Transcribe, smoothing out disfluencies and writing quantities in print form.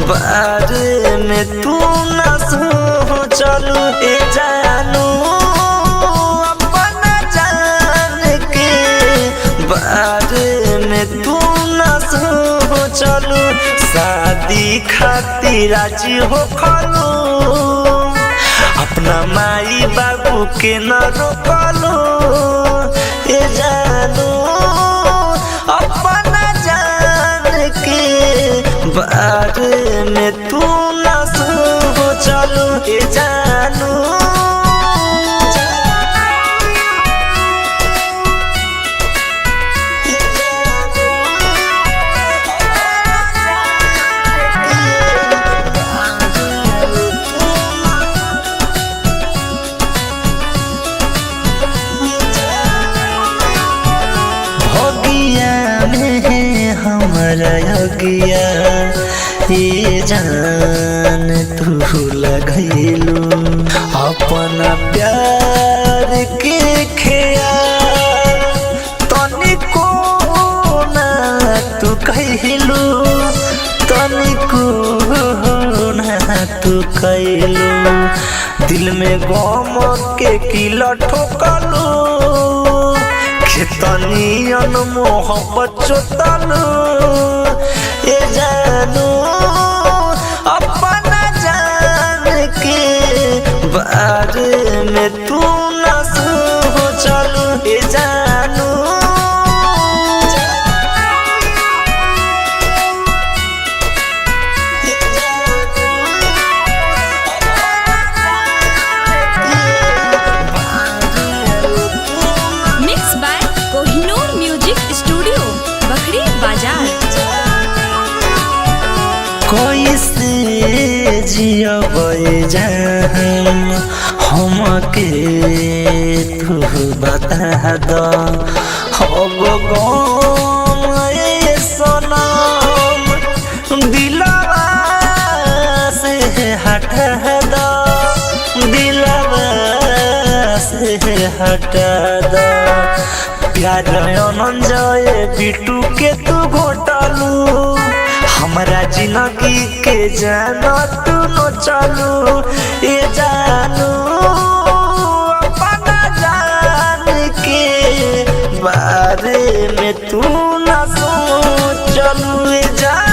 बारे में तू न सोचलू ए जानू अपना जान के बारे में तू न सोचलू शादी खातिर राजी हो खलू अपना माई बाबू के न रोकलू ए जानू अपना जान के बारे में तू न सोचलू ए जानू भगिया में हमारा योगिया ये जान तू लगैलू अपना प्यार के ख्याल तनिको ना तू कहलू तनिको ना तू कहलू दिल में गम के किला ठोकलू खेतनियन मोहब्बत चोतलू ए जानू अपना जान के बारे में तू न सोचलू ए जानू mix by Kohinoor music studio Bakhri Bazar. कैसे जियबै जान हमके तू बता द अब गम ए सनम दिलवा से हटा द दिलवा से हटा द प्यार अनंजय बिटू के तू घोटालू हमरा जिंदगी के जाना तू न चलू ए जानू अपना जान के बारे में तू न सोचलू ए जानू।